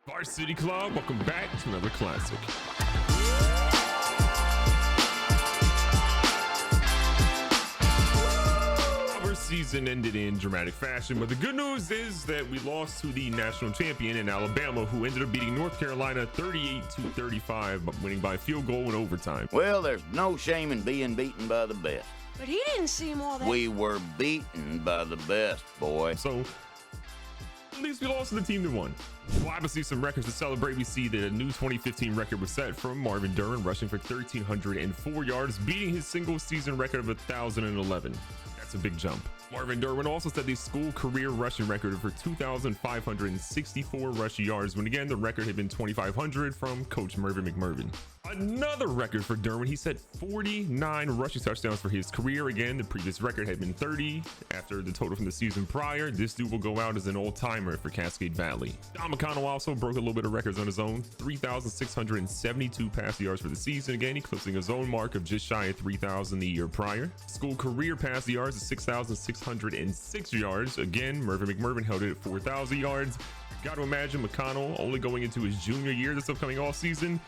Varsity Club, welcome back to another classic. Our season ended in dramatic fashion, but the good news is that we lost to the national champion in Alabama, who ended up beating North Carolina 38-35, but winning by field goal in overtime. Well, there's no shame in being beaten by the best. But he didn't seem all that. We were beaten by the best, boy. So at least we lost to the team that won. We'll obviously some records to celebrate. We see that a new 2015 record was set from Marvin Duran, rushing for 1,304 yards, beating his single season record of 1,011. That's a big jump. Marvin Duran also set the school career rushing record for 2,564 rush yards, when again the record had been 2,500 from Coach Mervin McMurvin. Another record for Duran. He set 49 rushing touchdowns for his career. Again, the previous record had been 30 after the total from the season prior. This dude will go out as an all-timer for Cascade Valley. Don McConnell also broke a little bit of records on his own. 3,672 pass yards for the season. Again, eclipsing his own mark of just shy of 3,000 the year prior. School career pass yards is 6,606 yards. Again, Mervin McMurvin held it at 4,000 yards. Got to imagine McConnell only going into his junior year this upcoming all season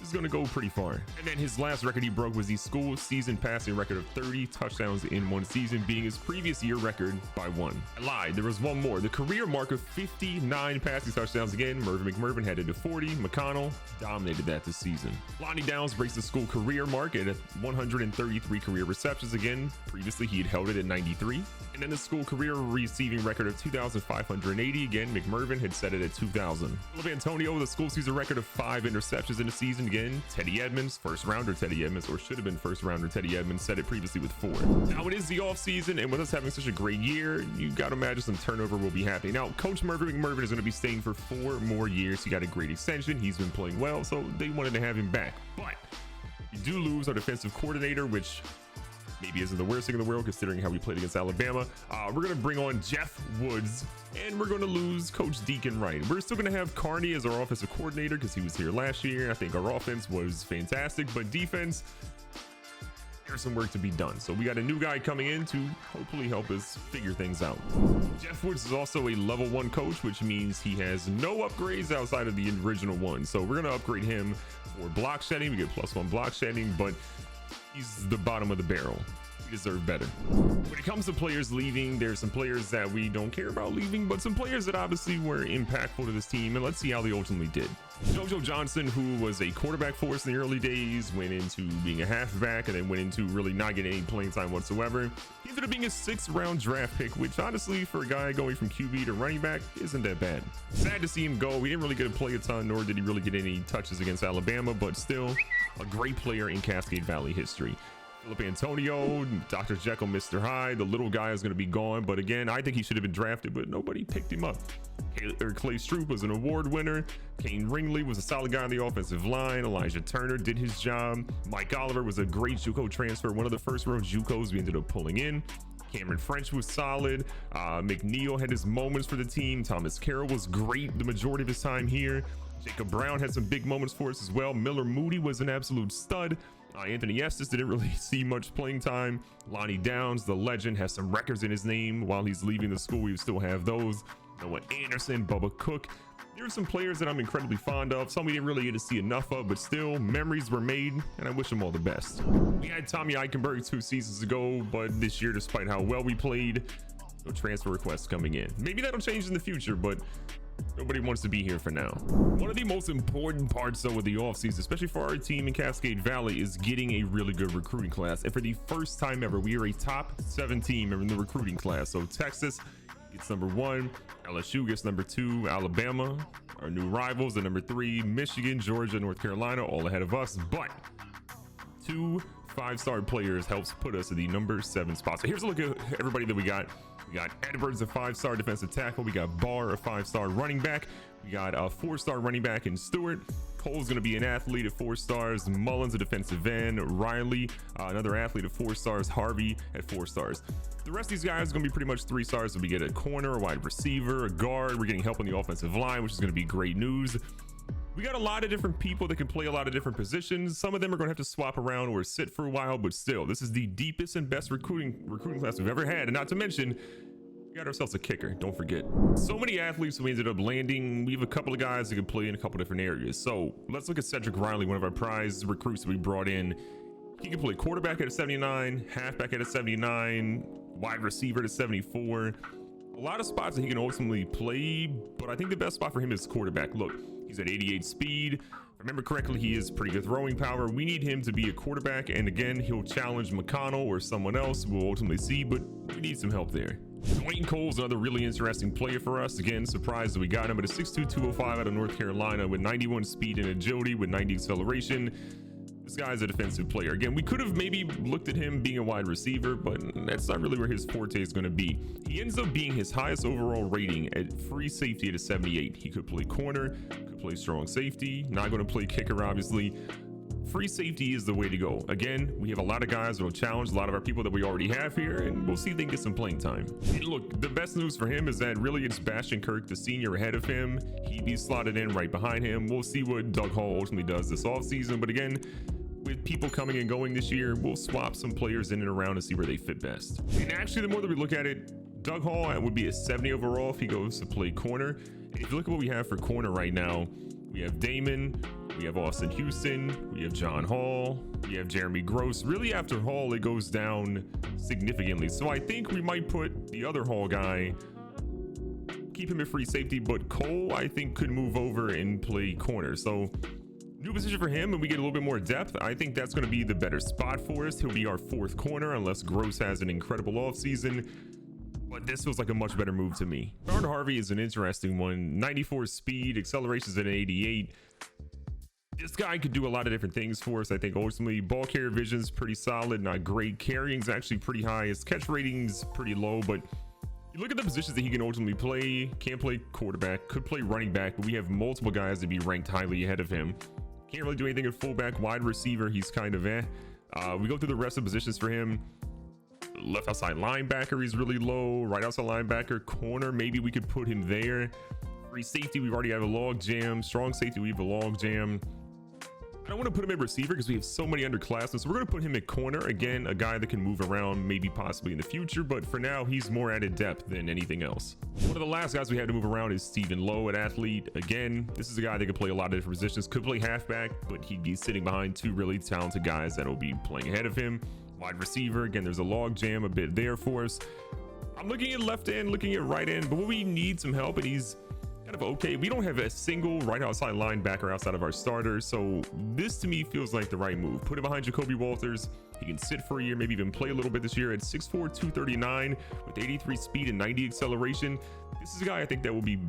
is going to go pretty far. And then his last record he broke was the school season passing record of 30 touchdowns in one season, beating his previous year record by one. I lied, there was one more. The career mark of 59 passing touchdowns. Again, Mervin McMurvin had it to 40. McConnell dominated that this season. Lonnie Downs breaks the school career mark at 133 career receptions. Again, previously he had held it at 93. And then the school career receiving record of 2,580. Again, McMurvin had set it at 2,000. Philip Antonio, the school season record of 5 interceptions in the season. Again, Teddy Edmonds, first rounder Teddy Edmonds, or should have been first rounder Teddy Edmonds, set it previously with 4. Now it is the off season, and with us having such a great year, you got to imagine some turnover will be happening. Now, Coach Mervin McMurvin is going to be staying for 4 more years. He got a great extension. He's been playing well, so they wanted to have him back. But you do lose our defensive coordinator, which maybe isn't the worst thing in the world considering how we played against Alabama. We're going to bring on Jeff Woods, and we're going to lose Coach Deacon Wright. We're still going to have Carney as our offensive coordinator because he was here last year. I think our offense was fantastic, but defense, there's some work to be done. So we got a new guy coming in to hopefully help us figure things out. Jeff Woods is also a level 1 coach, which means he has no upgrades outside of the original one. So we're going to upgrade him for block shedding. We get +1 block shedding, but he's the bottom of the barrel. We deserve better. When it comes to players leaving, there's some players that we don't care about leaving, but some players that obviously were impactful to this team, and let's see how they ultimately did. JoJo Johnson, who was a quarterback for us in the early days, went into being a halfback and then went into really not getting any playing time whatsoever. He ended up being a 6th round draft pick, which honestly for a guy going from QB to running back isn't that bad. Sad to see him go. We didn't really get to play a ton, nor did he really get any touches against Alabama, but still a great player in Cascade Valley history. Philip Antonio, Dr. Jekyll, Mr. Hyde, the little guy is going to be gone, but again, I think he should have been drafted, but nobody picked him up. Clay Stroop was an award winner. Kane Ringley was a solid guy on the offensive line. Elijah Turner did his job. Mike Oliver was a great JUCO transfer, one of the first round JUCOs we ended up pulling in. Cameron French was solid. McNeil had his moments for the team. Thomas Carroll was great the majority of his time here. Jacob Brown had some big moments for us as well. Miller Moody was an absolute stud. Anthony Estes didn't really see much playing time. Lonnie Downs, the legend, has some records in his name. While he's leaving the school, we still have those. Noah Anderson, Bubba Cook. There are some players that I'm incredibly fond of. Some we didn't really get to see enough of, but still, memories were made, and I wish them all the best. We had Tommy Eichenberg 2 seasons ago, but this year, despite how well we played, no transfer requests coming in. Maybe that'll change in the future, but nobody wants to be here for now. One of the most important parts though of the offseason, especially for our team in Cascade Valley, is getting a really good recruiting class. And for the first time ever, we are a top 7 team in the recruiting class. So Texas gets number 1, LSU gets number 2, Alabama, our new rivals, at number 3, Michigan, Georgia, North Carolina, all ahead of us. But 2 5-star players helps put us at the number 7 spot. So here's a look at everybody that we got. We got Edwards, a 5-star defensive tackle. We got Barr, a 5-star running back. We got a 4-star running back in Stewart. Cole's going to be an athlete at 4 stars. Mullins, a defensive end. Riley, another athlete at 4 stars. Harvey at 4 stars. The rest of these guys are going to be pretty much 3 stars. So we get a corner, a wide receiver, a guard. We're getting help on the offensive line, which is going to be great news. We got a lot of different people that can play a lot of different positions. Some of them are going to have to swap around or sit for a while, but still, this is the deepest and best recruiting class we've ever had. And not to mention, got ourselves a kicker, don't forget. So many athletes we ended up landing. We have a couple of guys that can play in a couple different areas. So let's look at Cedric Riley, one of our prize recruits that we brought in. He can play quarterback at a 79, halfback at a 79, wide receiver at a 74. A lot of spots that he can ultimately play, but I think the best spot for him is quarterback. Look, he's at 88 speed. If I remember correctly, he has pretty good throwing power. We need him to be a quarterback, and again, he'll challenge McConnell or someone else. We'll ultimately see, but we need some help there. Dwayne Cole's another really interesting player for us. Again, surprised that we got him at a 6'2", 205 out of North Carolina with 91 speed and agility with 90 acceleration. This guy's a defensive player. Again, we could have maybe looked at him being a wide receiver, but that's not really where his forte is going to be. He ends up being his highest overall rating at free safety at a 78. He could play corner, could play strong safety, not going to play kicker, obviously. Free safety is the way to go. Again, we have a lot of guys that will challenge a lot of our people that we already have here, and we'll see if they can get some playing time. And look, the best news for him is that really it's Bastion Kirk, the senior, ahead of him. He'd be slotted in right behind him. We'll see what Doug Hall ultimately does this offseason, but again, with people coming and going this year, we'll swap some players in and around and see where they fit best. And actually, the more that we look at it, Doug Hall would be a 70 overall if he goes to play corner. And if you look at what we have for corner right now, we have Damon, we have Austin Houston, we have John Hall, we have Jeremy Gross. Really, after Hall, it goes down significantly. So I think we might put the other Hall guy, keep him at free safety, but Cole, I think, could move over and play corner. So new position for him, and we get a little bit more depth. I think that's going to be the better spot for us. He'll be our fourth corner unless Gross has an incredible offseason. But this feels like a much better move to me. Bernard Harvey is an interesting one. 94 speed, accelerations at an 88. This guy could do a lot of different things for us. I think ultimately ball carrier vision is pretty solid, not great. Carrying's actually pretty high. His catch rating's pretty low, but you look at the positions that he can ultimately play. Can't play quarterback, could play running back, but we have multiple guys to be ranked highly ahead of him. Can't really do anything at fullback. Wide receiver, he's kind of we go through the rest of the positions for him. Left outside linebacker, he's really low. Right outside linebacker, corner, maybe we could put him there. Free safety, we've already have a log jam. Strong safety, we have a log jam. I don't want to put him at receiver because we have so many underclassmen, so we're going to put him at corner. Again, a guy that can move around maybe possibly in the future, but for now he's more added depth than anything else. One of the last guys we had to move around is Stephen Lowe at athlete. Again, this is a guy that can play a lot of different positions. Could play halfback, but he'd be sitting behind two really talented guys that will be playing ahead of him. Wide receiver, again, there's a log jam a bit there for us. I'm looking at left end, looking at right end, but we need some help, and he's kind of okay. We don't have a single right outside linebacker outside of our starters, so this to me feels like the right move. Put him behind Jacoby Walters. He can sit for a year, maybe even play a little bit this year at 6'4", 239 with 83 speed and 90 acceleration. This is a guy I think that will be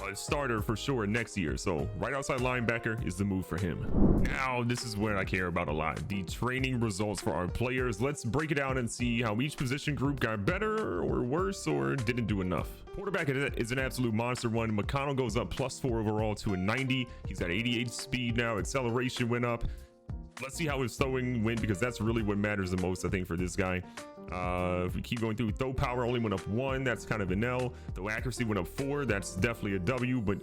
a starter for sure next year. So right outside linebacker is the move for him. Now, this is what I care about a lot. The training results for our players. Let's break it down and see how each position group got better or worse or didn't do enough. Quarterback is an absolute monster one. McConnell goes up +4 overall to a 90. He's at 88 speed now. Acceleration went up. Let's see how his throwing went, because that's really what matters the most, I think, for this guy. If we keep going through, throw power only went up 1. That's kind of an L. Throw accuracy went up 4. That's definitely a W, but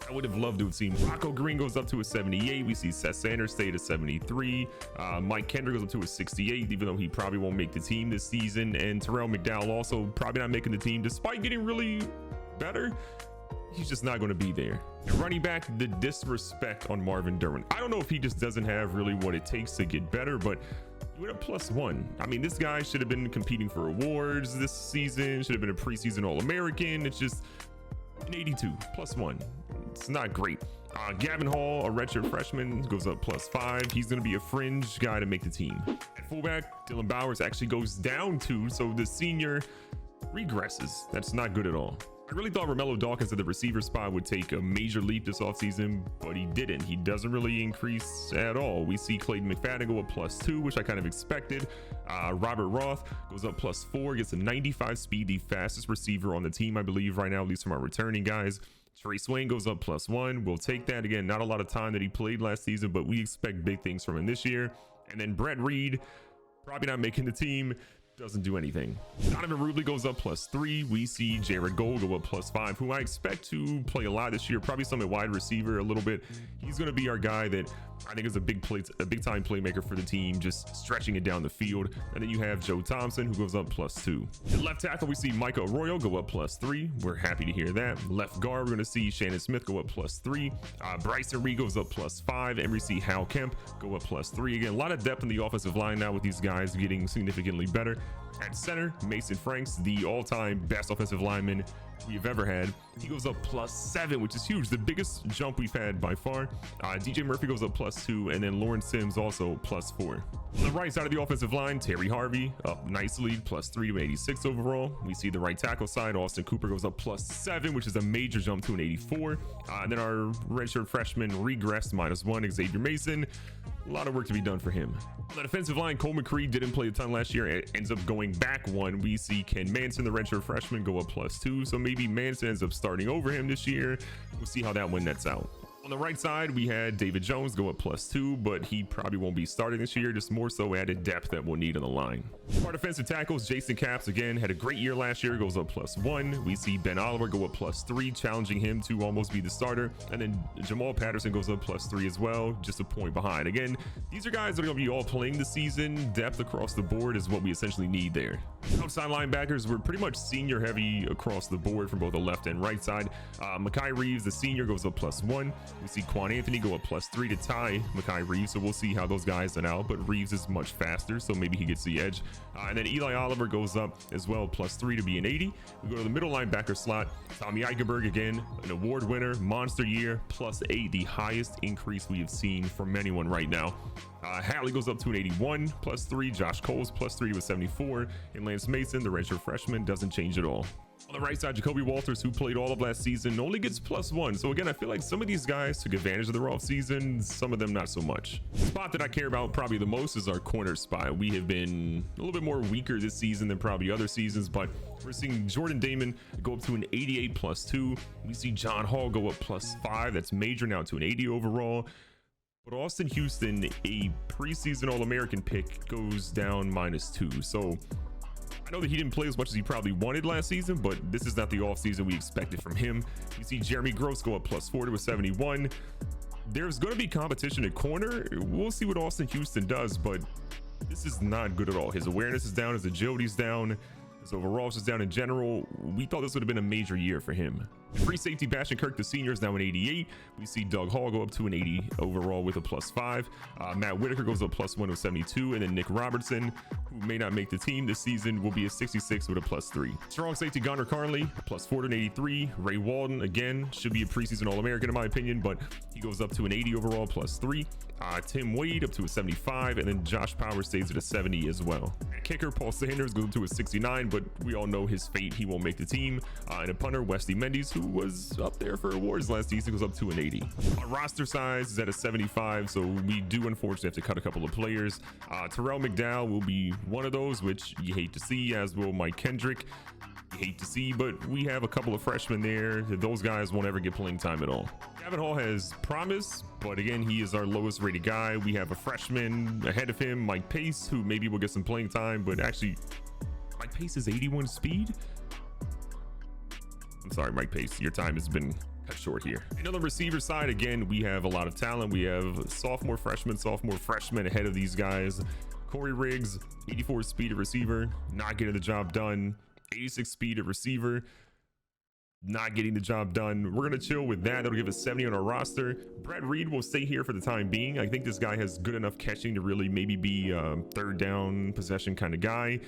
I would have loved to have seen Rocco Green goes up to a 78. We see Seth Sanders stay at a 73. Mike Kendrick goes up to a 68, even though he probably won't make the team this season. And Terrell McDowell also probably not making the team, despite getting really better. He's just not going to be there. And running back, the disrespect on Marvin Duran. I don't know if he just doesn't have really what it takes to get better, but you went up +1. I mean, this guy should have been competing for awards this season, should have been a preseason All-American. It's just an 82 +1. It's not great. Gavin Hall, a redshirt freshman, goes up +5. He's going to be a fringe guy to make the team. At fullback, Dylan Bowers actually goes down 2, so the senior regresses. That's not good at all. I really thought Romello Dawkins at the receiver spot would take a major leap this offseason, but he didn't. He doesn't really increase at all. We see Clayton McFadden go up +2, which I kind of expected. Robert Roth goes up +4, gets a 95 speed, the fastest receiver on the team, I believe, right now, at least from our returning guys. Trey Swain goes up +1. We'll take that. Again, not a lot of time that he played last season, but we expect big things from him this year. And then Brett Reed, probably not making the team. doesn't do anything. Donovan Rubley goes up +3. We see Jared Gold go up +5, who I expect to play a lot this year, probably some at wide receiver a little bit. He's going to be our guy that I think is a big time playmaker for the team, just stretching it down the field. And then you have Joe Thompson, who goes up +2. At left tackle, we see Micah Arroyo go up +3. We're happy to hear that. Left guard, we're going to see Shannon Smith go up +3. Bryson Reed goes up +5, and we see Hal Kemp go up +3. Again, a lot of depth in the offensive line now with these guys getting significantly better. At center, Mason Franks, the all-time best offensive lineman we've ever had. He goes up +7, which is huge, the biggest jump we've had by far. DJ Murphy goes up +2, and then Lauren Sims also +4. On the right side of the offensive line, Terry Harvey up nicely, +3 to 86 overall. We see the right tackle side, Austin Cooper goes up +7, which is a major jump to an 84. And then our redshirt freshman regressed -1, Xavier Mason. A lot of work to be done for him. On the defensive line, Cole McCree didn't play a ton last year. It ends up going back 1. We see Ken Manson, the redshirt freshman, go up +2. So maybe Manson ends up starting over him this year. We'll see how that one nets out. On the right side, we had David Jones go up +2, but he probably won't be starting this year, just more so added depth that we'll need on the line. Our defensive tackles, Jason Capps, again, had a great year last year, goes up +1. We see Ben Oliver go up +3, challenging him to almost be the starter. And then Jamal Patterson goes up +3 as well, just a point behind. Again, these are guys that are going to be all playing the season. Depth across the board is what we essentially need there. Outside linebackers, we're pretty much senior heavy across the board from both the left and right side. Mekhi Reeves, the senior, goes up +1. We see Quan Anthony go up +3 to tie Mekhi Reeves, so we'll see how those guys are out, but Reeves is much faster, so maybe he gets the edge. And then Eli Oliver goes up as well, +3 to be an 80. We go to the middle linebacker slot. Tommy Eichenberg, again, an award winner, monster year, +8, the highest increase we have seen from anyone right now. Hallie goes up to an 81, +3. Josh Coles, +3 to a 74. And Lance Mason, the redshirt freshman, doesn't change at all. On the right side, Jacoby Walters, who played all of last season, only gets +1. So again, I feel like some of these guys took advantage of their off season, some of them not so much. The spot that I care about probably the most is our corner spot. We have been a little bit more weaker this season than probably other seasons, but we're seeing Jordan Damon go up to an 88 +2. We see John Hall go up +5. That's major now to an 80 overall. But Austin Houston, a preseason All-American pick, goes down -2. So I know that he didn't play as much as he probably wanted last season, but this is not the offseason we expected from him. You see Jeremy Gross go up +4 to a 71. There's going to be competition at corner. We'll see what Austin Houston does, but this is not good at all. His awareness is down, his agility's down, his overall is just down in general. We thought this would have been a major year for him. Free safety Bastion Kirk, the senior, is now an 88. We see Doug Hall go up to an 80 overall with a +5. Matt Whitaker goes up +1 to a 72. And then Nick Robertson, who may not make the team this season, will be a 66 with a +3. Strong safety Gunnar Carnley, +4 to an 83. Ray Walden, again, should be a preseason All-American in my opinion, but he goes up to an 80 overall, +3. Tim Wade up to a 75, and then Josh Powers stays at a 70 as well. Kicker Paul Sanders goes up to a 69, but we all know his fate. He won't make the team. And a punter, Wesley Mendes, who was up there for awards last season, goes up to an 80. Our roster size is at a 75, so we do unfortunately have to cut a couple of players. Terrell McDowell will be one of those, which you hate to see, as will Mike Kendrick. You hate to see, but we have a couple of freshmen there. Those guys won't ever get playing time at all. Gavin Hall has promise, but again, he is our lowest rated guy. We have a freshman ahead of him, Mike Pace, who maybe will get some playing time, but actually Mike Pace is 81 speed. I'm sorry, Mike Pace, your time has been cut short here. And on the receiver side, again, we have a lot of talent. We have sophomore freshmen ahead of these guys. Corey Riggs, 84 speed at receiver, not getting the job done. 86 speed at receiver, not getting the job done. We're going to chill with that. That'll give us 70 on our roster. Brett Reed will stay here for the time being. I think this guy has good enough catching to really maybe be a third down possession kind of guy.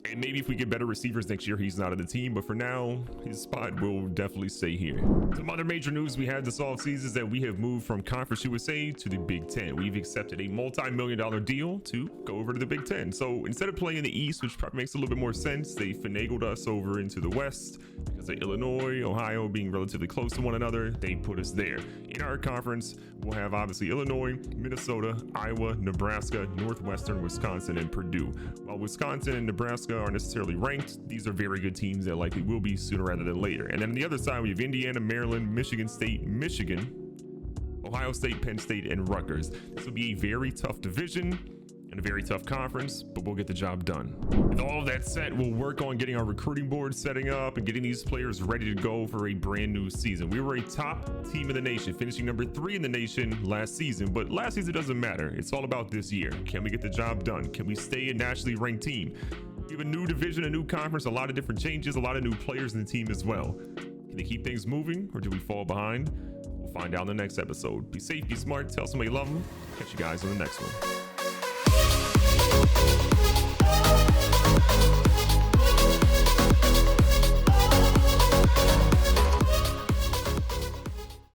And maybe if we get better receivers next year, he's not on the team. But for now, his spot will definitely stay here. Some other major news we had this offseason is that we have moved from Conference USA to the Big Ten. We've accepted a multi-million-dollar deal to go over to the Big Ten. So instead of playing in the East, which probably makes a little bit more sense, they finagled us over into the West because of Illinois, Ohio being relatively close to one another. They put us there. In our conference, we'll have obviously Illinois, Minnesota, Iowa, Nebraska, Northwestern, Wisconsin, and Purdue. While Wisconsin and Nebraska aren't necessarily ranked, these are very good teams that likely will be sooner rather than later. And then on the other side, we have Indiana, Maryland, Michigan State, Michigan, Ohio State, Penn State, and Rutgers. This will be a very tough division. in a very tough conference, but we'll get the job done. With all of that said, we'll work on getting our recruiting board setting up and getting these players ready to go for a brand new season. We were a top team in the nation, finishing number 3 in the nation last season, but last season doesn't matter. It's all about this year. Can we get the job done? Can we stay a nationally ranked team? We have a new division, a new conference, a lot of different changes, a lot of new players in the team as well. Can they keep things moving, or do we fall behind? We'll find out in the next episode. Be safe, be smart, tell somebody you love them. Catch you guys on the next one.